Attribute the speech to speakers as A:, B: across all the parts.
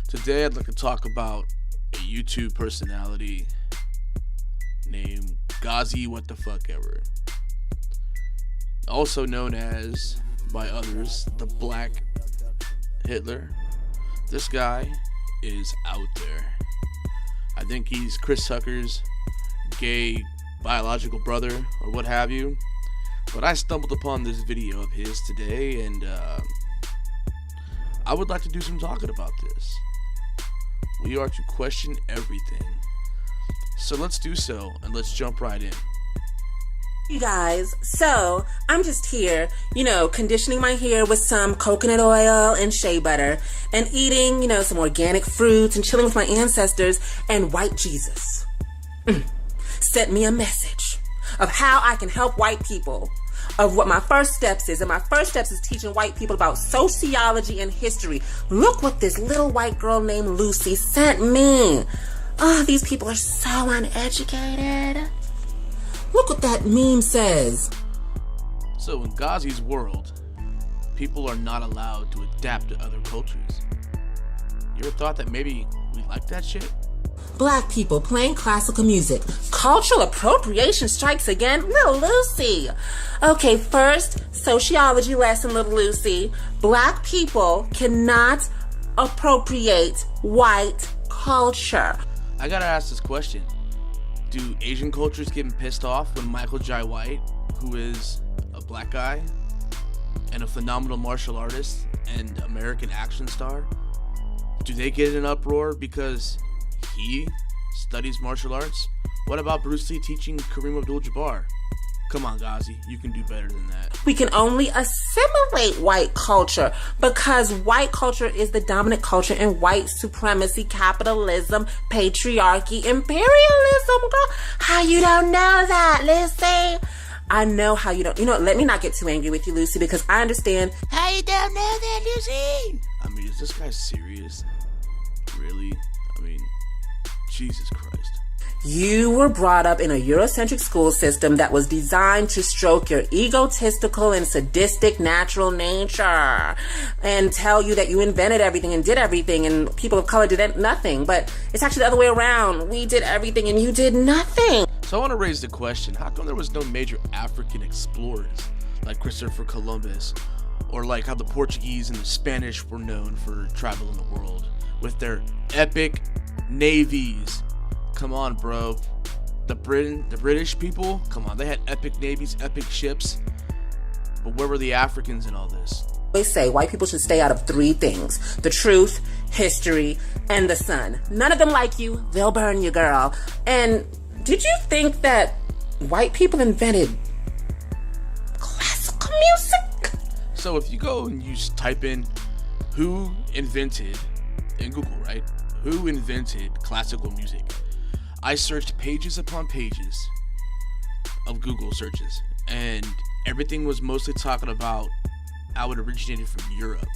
A: Today I'd like to talk about a YouTube personality named Guy What the Fuck Ever. Also known as, by others, the Black Hitler. This guy is out there. I think he's Chris Tucker's gay biological brother or what have you. But I stumbled upon this video of his today and I would like to do some talking about this. We are to question everything. So let's do so, and let's jump right in.
B: You guys, so I'm just here, conditioning my hair with some coconut oil and shea butter and eating, some organic fruits and chilling with my ancestors, and white Jesus sent me a message of how I can help white people, of what my first steps is. And my first steps is teaching white people about sociology and history. Look what this little white girl named Lucy sent me. Oh, these people are so uneducated. Look what that meme says.
A: So in Ghazi's world, people are not allowed to adapt to other cultures. You ever thought that maybe we like that shit?
B: Black people playing classical music. Cultural appropriation strikes again. Little Lucy. Okay, first, sociology lesson, little Lucy. Black people cannot appropriate white culture.
A: I gotta ask this question. Do Asian cultures get pissed off when Michael Jai White, who is a black guy and a phenomenal martial artist and American action star, do they get an uproar because he studies martial arts? What about Bruce Lee teaching Kareem Abdul-Jabbar? Come on, Ghazi, you can do better than that.
B: We can only assimilate white culture because white culture is the dominant culture in white supremacy, capitalism, patriarchy, imperialism, girl. How you don't know that, Lucy? I know how you don't. Let me not get too angry with you, Lucy, because I understand.
A: How you don't know that, Lucy? I mean, is this guy serious? Really? I mean, Jesus Christ.
B: You were brought up in a Eurocentric school system that was designed to stroke your egotistical and sadistic natural nature and tell you that you invented everything and did everything and people of color did nothing. But it's actually the other way around. We did everything and you did nothing.
A: So I want to raise the question, how come there was no major African explorers like Christopher Columbus, or like how the Portuguese and the Spanish were known for traveling the world with their epic navies? Come on, bro. The British people, come on, they had epic navies, epic ships. But where were the Africans in all this?
B: They say white people should stay out of three things: the truth, history, and the sun. None of them like you. They'll burn you, girl. And did you think that white people invented classical music?
A: So if you go and you just type in who invented in Google, right? Who invented classical music? I searched pages upon pages of Google searches, and everything was mostly talking about how it originated from Europe.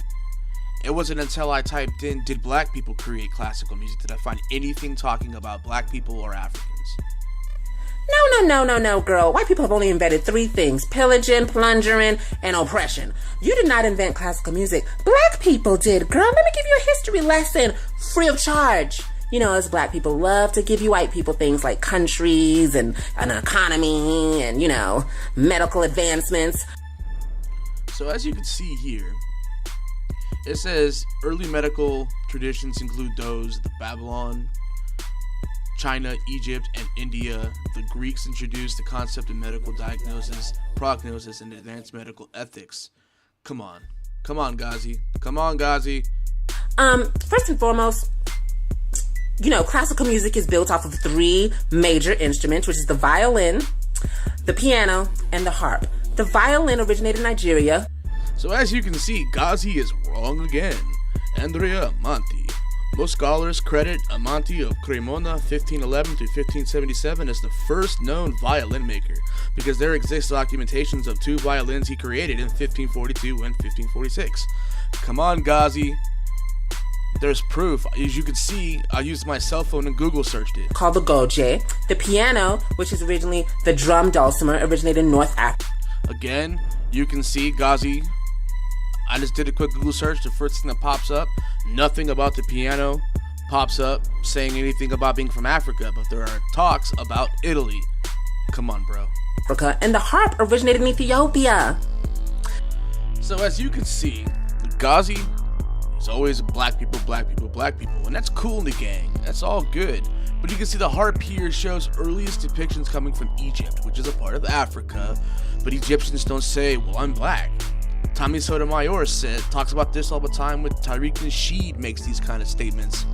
A: It wasn't until I typed in, did black people create classical music, did I find anything talking about black people or Africans.
B: No, girl. White people have only invented three things: pillaging, plundering, and oppression. You did not invent classical music. Black people did, girl. Let me give you a history lesson, free of charge. Us black people love to give you white people things like countries and an economy and, medical advancements.
A: So as you can see here, it says early medical traditions include those of the Babylon, China, Egypt, and India. The Greeks introduced the concept of medical diagnosis, prognosis, and advanced medical ethics. Come on, Ghazi. Come on, Ghazi.
B: First and foremost, classical music is built off of three major instruments, which is the violin, the piano, and the harp. The violin originated in Nigeria.
A: So as you can see, Ghazi is wrong again. Andrea Amanti. Most scholars credit Amanti of Cremona 1511 to 1577 as the first known violin maker, because there exists documentations of two violins he created in 1542 and 1546. Come on, Ghazi. There's proof. As you can see, I used my cell phone and Google searched it.
B: Called the goje. The piano, which is originally the drum dulcimer, originated in North Africa.
A: Again, you can see Ghazi I just did a quick Google search. The first thing that pops up Nothing about the piano pops up saying anything about being from Africa, but there are talks about Italy. Come on, bro.
B: Africa, and the harp originated in Ethiopia.
A: So as you can see, Ghazi is always black people, black people, black people, and that's cool in the gang. That's all good. But you can see the harp here shows earliest depictions coming from Egypt, which is a part of Africa, but Egyptians don't say, well, I'm black. Tommy Sotomayor talks about this all the time with Tariq Nasheed makes these kind of statements.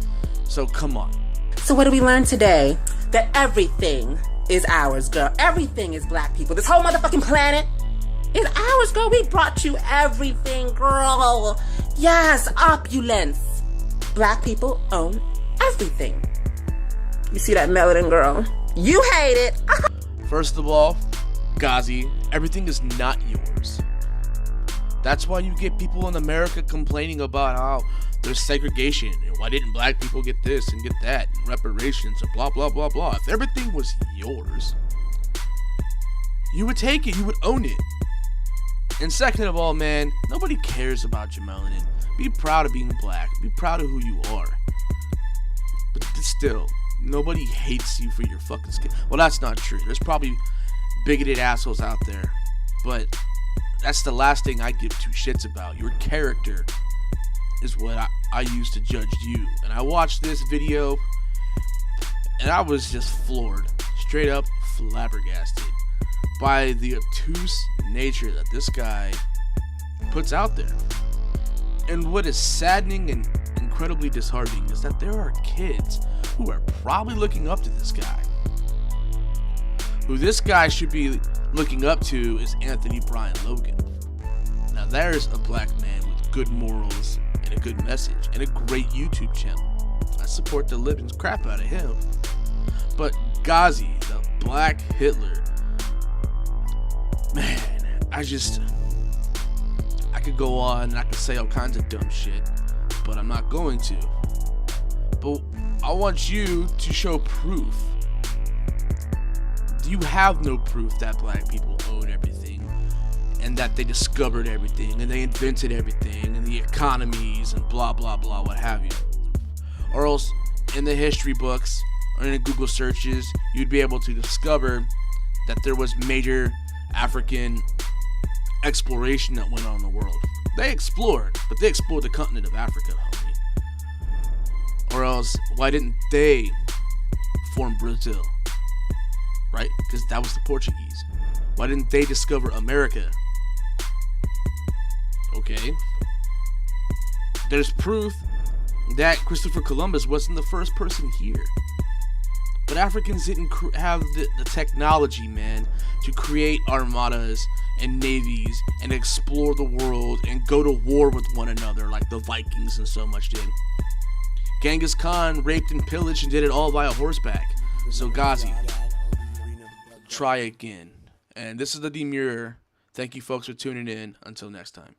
A: So come on.
B: So what did we learn today? That everything is ours, girl. Everything is black people. This whole motherfucking planet is ours, girl. We brought you everything, girl. Yes, opulence. Black people own everything. You see that melanin, girl? You hate it.
A: First of all, Ghazi, everything is not yours. That's why you get people in America complaining about how there's segregation and why didn't black people get this and get that and reparations and blah blah blah blah. If everything was yours, you would take it, you would own it. And second of all, man, nobody cares about your melanin. Be proud of being black. Be proud of who you are. But still, nobody hates you for your fucking skin. Well, that's not true. There's probably bigoted assholes out there, but that's the last thing I give two shits about. Your character is what I use to judge you. And I watched this video and I was just floored, straight up flabbergasted by the obtuse nature that this guy puts out there. And what is saddening and incredibly disheartening is that there are kids who are probably looking up to this guy. Who this guy should be looking up to is Anthony Brian Logan. Now there's a black man with good morals and a good message and a great YouTube channel. I support the living crap out of him. But Ghazi, the black Hitler, man, I could go on and I could say all kinds of dumb shit, but I'm not going to. But I want you to show proof. You have no proof that black people own everything and that they discovered everything and they invented everything and the economies and blah blah blah what have you. Or else in the history books or in the Google searches you'd be able to discover that there was major African exploration that went on in the world. They explored, but they explored the continent of Africa, homie. Or else why didn't they form Brazil? Right? Because that was the Portuguese. Why didn't they discover America? Okay. There's proof that Christopher Columbus wasn't the first person here. But Africans didn't have the technology, man, to create armadas and navies and explore the world and go to war with one another like the Vikings and so much did. Genghis Khan raped and pillaged and did it all via horseback. So Ghazi, try again. And this is the Demurrer. Thank you folks for tuning in. Until next time.